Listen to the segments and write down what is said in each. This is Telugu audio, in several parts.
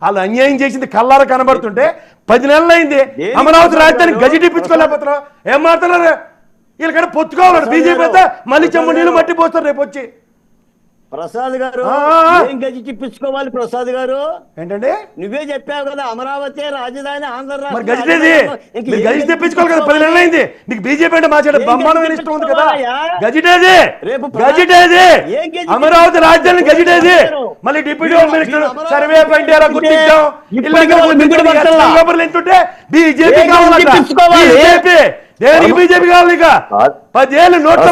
వాళ్ళు అన్యాయం చేసింది కళ్ళారా కనబడుతుంటే 10 నెలలు అయింది అమరావతి రాజధాని గజెట్ ఇప్పించుకోలేకపోతున్నావు. ఏం మాట్లాడారు? వీళ్ళకన్నా పొత్తుకోవాలి బీజేపీ అయితే మళ్ళీ చెమ్ము నీళ్ళు మట్టి పోస్తారు రేపు వచ్చి. ప్రసాద్ గారు ఏం గజెట్ ఇప్పించుకోవాలి? ప్రసాద్ గారు ఏంటంటే నువ్వే చెప్పావు కదా అమరావతి రాజధాని ఆంధ్ర రాష్ట్రం. గజెట్ తెప్పించుకోవాలి కదా 10 నెలలు అయింది. నీకు బీజేపీ అంటే మా చెడు బ్రహ్మాండమైన ఇష్టం ఉంది కదా. గజెట్ ఏది? గజెట్ ఏది? అమరావతి రాజధాని గజెట్ ఏది? మళ్ళీ deputy home minister survey point గుర్తించాం. ఎంతుంటే బీజేపీ కావాలి. బీజేపీ దేనికి బీజేపీ కావాలి? ఇక 10 ఏళ్ళు నోట్ల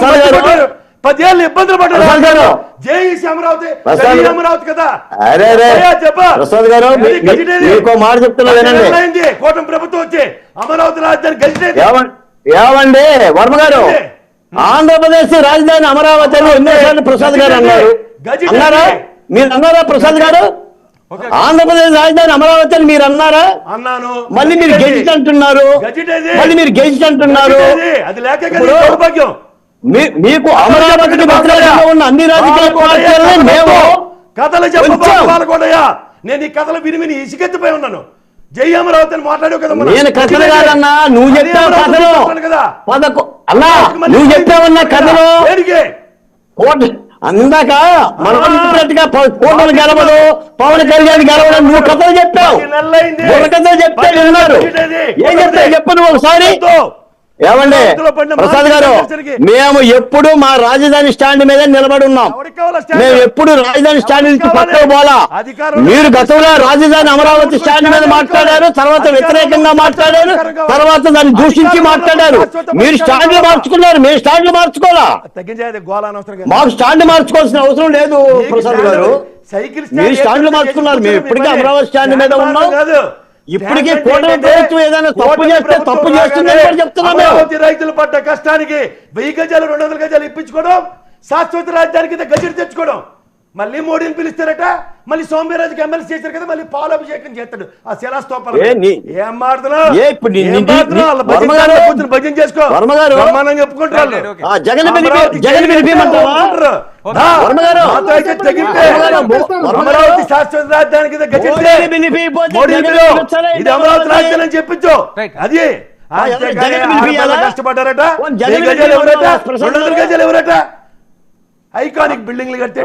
10 ఏళ్ళు ఇబ్బందులు పడ్డారు. జేఈసీ అమరావతి అమరావతి కదా. కూటమి ప్రభుత్వం వచ్చి అమరావతి రాజధాని గెలిచేది ఏమండి వర్మ గారు? ఆంధ్రప్రదేశ్ రాజధాని అమరావతి అని ఎన్నోసార్లు ప్రసాద్ గారు అన్నారు. అన్నారా? మీరు అన్నారా ప్రసాద్ గారు? ఆంధ్రప్రదేశ్ రాజధాని అమరావతి అని మీరు అన్నారా? అన్నాను. మళ్ళీ మీరు గెజిట్ అంటున్నారు. మళ్ళీ మీరు గెజిట్ అంటున్నారు. అది లేక దౌర్భాగ్యం. మీకు అమరావతికి వ్యతిరేకంగా ఉన్న అన్ని రాజకీయ పార్టీలను మేము కథలు చెప్పాలకోడయ్యా. నేను ఈ కథలు విని ఇసుకెత్తిపోయి ఉన్నాను. జై అమరావతి అని మాట్లాడావు కదా. నేను కథలు కాదన్నా, నువ్వు చెప్పావు కథలు అన్నా, నువ్వు చెప్పావన్నా కథలు. అందాక మనం అనుకున్నట్టుగా కోటలు గెలవదు, పవన్ కళ్యాణ్ గెలవడం నువ్వు కథలు చెప్పావు. కథలు చెప్తే విన్నారు. ఏం చెప్తావు చెప్పు నువ్వు ఒకసారి. ఏమండి ప్రసాద్ గారు, మేము ఎప్పుడు మా రాజధాని స్టాండ్ మీద నిలబడి ఉన్నాం. మేము ఎప్పుడు రాజధాని స్టాండ్ నుంచి పక్కకు పోలా. మీరు గతంలో రాజధాని అమరావతి స్టాండ్ మీద మాట్లాడారు, తర్వాత వ్యతిరేకంగా మాట్లాడారు, తర్వాత దాన్ని దూషించి మాట్లాడారు. మీరు స్టాండ్లు మార్చుకున్నారు, మేము స్టాండ్లు మార్చుకోవాలా? మాకు స్టాండ్ మార్చుకోవాల్సిన అవసరం లేదు ప్రసాద్ గారు. మీరు స్టాండ్లు మార్చుకున్నారు, మేము ఇప్పటికీ అమరావతి స్టాండ్ మీద ఉన్నాం. ఇప్పటికీ కూటమి ప్రభుత్వం ఏదైనా తప్పు చేస్తే తప్పు చేస్తుందని చెప్తున్నాం. రైతులు పడ్డ కష్టానికి 1000 గజాలు 200 గజాలు ఇప్పించుకోవడం, శాశ్వత రాజధానికి గజెట్ తెచ్చుకోవడం. మళ్ళీ మోడీని పిలుస్తారట, మళ్ళీ సోమవీరాజుకి ఎమ్మెల్సీ చేశారు కదా, మళ్ళీ పాలాభిషేకం చేస్తాడు ఆ శిలాస్తోపాలు. ఏం మాట్లాడుతున్నావు? భజన చేసుకో, బ్రహ్మాండం చెప్పుకుంటారు. అమరావతి శాశ్వత రాజధానికి ఇది అమరావతి రాజధాని అని చెప్పించు. అది కష్టపడ్డారట. 1000 గజాలు ఎవరట, 200 గజాలు ఎవరట? ఐకానిక్ బిల్డింగ్లు కట్టే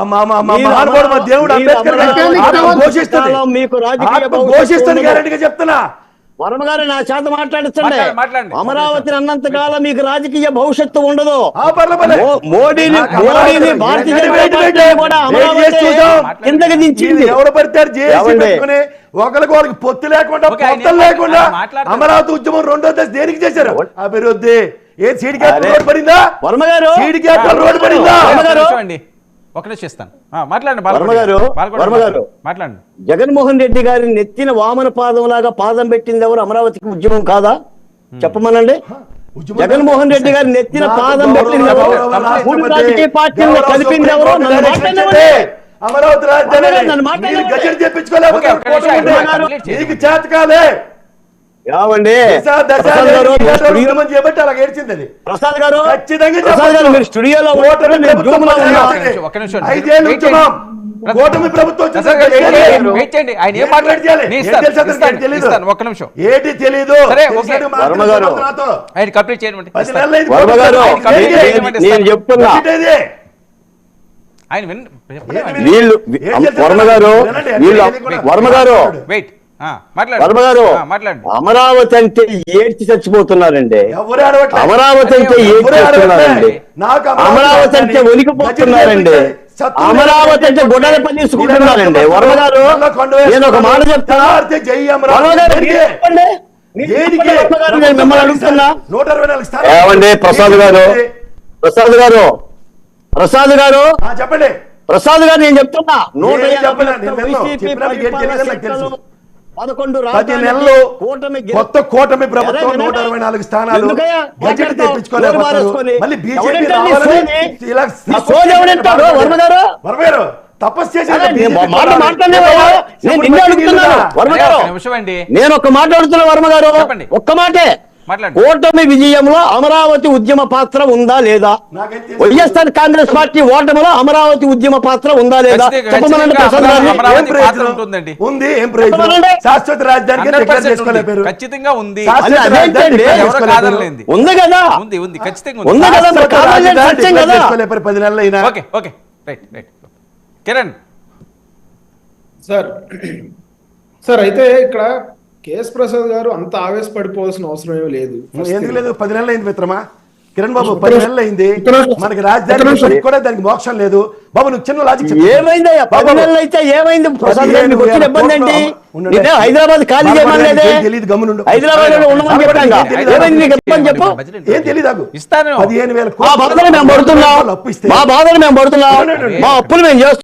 అమరావతి దేవుడు అంబేద్కర్ ఘోషిస్తుంది గ్యారెంటీగా చెప్తున్నా. వర్మ గారు నా చేత మాట్లాడించండి. అమరావతిని అన్నంత కాలం మీకు రాజకీయ భవిష్యత్తు ఉండదు. మోడీని భారతీయ జనతా పార్టీ కూడా కిందకి దించింది. ఎవరు పడతారు? ఒకరికి పొత్తు లేకుండా పొత్తులు లేకుండా అమరావతి ఉద్యమం 2వ దశ దేనికి చేశారు? అభివృద్ధి. ఏ సీడ్ క్యాపిటల్ రోడ్ పడిందా? వర్మ గారు సీడ్ క్యాపిటల్ రోడ్ పడిందా? జగన్మోహన్ రెడ్డి గారి నెత్తిన వామన పాదం లాగా పాదం పెట్టింది ఎవరు? అమరావతికి ఉద్యమం కాదా? చెప్పమనండి. జగన్మోహన్ రెడ్డి గారి నెత్తిన పాదం పెట్టింది ఎవరు? రాజకీయ పార్టీలను కలిపింది ఎవరు? అమరావతి రాజధాని గజెట్ తెప్పించుకోలేకపోతే చేత కాలే. ప్రసాద్ గారు మీరు స్టూడియోలో కూటమి ప్రభుత్వం ఏంటి తెలీదు. నేను చెప్తున్నా వర్మ గారు అమరావతి అంటే ఏడ్చి చచ్చిపోతున్నారండి. అమరావతి అంటే ఏడ్చి చచ్చిపోతున్నారండి. అమరావతి అంటే వణికిపోతున్నారండి. అమరావతి అంటే గుడ్డల పని తీసుకుంటున్నారండి. వర్మ గారు నేను ఒక మాట చెప్తాను. మిమ్మల్ని అడుగుతున్నా. ఏమండి ప్రసాద్ గారు చెప్పండి. ప్రసాద్ గారు నేను చెప్తున్నా 10 నెలలు కొత్త కూటమి ప్రభుత్వం 124 స్థానాలు బడ్జెట్ తెప్పించుకోలేకపోతారు. మళ్ళీ బీజేపీ తపస్సు చేసి నేను ఒక మాట అడుగుతున్నా వర్మ గారు, ఒక్క మాటే. మాట్లాడండి. కూటమి విజయంలో అమరావతి ఉద్యమ పాత్ర ఉందా లేదా? నాకైతే వైఎస్ఆర్ కాంగ్రెస్ పార్టీ ఓటమిలో అమరావతి ఉద్యమ పాత్ర ఉందా లేదా? ఖచ్చితంగా చెప్పమనండి ప్రసాద్ గారిని. అమరావతి ఏం ప్రయోజనం? పాత్ర ఉంటుందండి. ఉంది, ఏం ప్రయోజనం? చెప్పమనండి. శాశ్వత రాజధానికి 100% డిక్లేర్ చేసుకోలేపారు. ఖచ్చితంగా ఉంది. శాశ్వత అదేంటండి? రాజధానికి డిక్లేర్ ఎవరో చేసుకోలేపారు. కాదనలేంది. ఉంది కదా, ఉంది ఖచ్చితంగా ఉంది కదా, మరి శాశ్వత కావాలని రాజధాని సత్యం డిక్లేర్ కదా. చేసుకోలేపారు 10 నెలలు అయినా. Okay right Kiran. సార్ అయితే ఇక్కడ కేఎస్ ప్రసాద్ గారు అంత ఆవేశపడిపోవాల్సిన అవసరం ఏమీ లేదు. ఎందుకు లేదు? 10 నెలలు అయింది మిత్రమా కిరణ్ బాబు, ఒక్క 10 నిమిషం. నెలలు అయింది. ఒక్క నిమిషం. మనకి ఒక్క రాజధాని నిమిషం. ఇప్పటికి కూడా దానికి మోక్షం లేదు బాబు. నువ్వు చిన్న లాజిక్ చెప్పు. ఏమైందయ్యా? 10 నెలలు అయితే ఏమైంది ప్రసాద్ గారు? మీకు వచ్చిన ఇబ్బంది ఏంటి? నేనే హైదరాబాద్ ఖాళీ చేయమని లేదే. తెలియదు, గమ్మునుండు. హైదరాబాద్ లో ఉండమని చెప్పాను. ఏమైంది నీకు ఇబ్బంది చెప్పు. ఏం తెలియదు. ఇస్తాను. 15,000 మా బాధలు మేము పడుతున్నాం, అప్పు ఇస్తే మా బాధలు మేము పడుతున్నాం, మా అప్పులు మేము చేస్తున్నాం.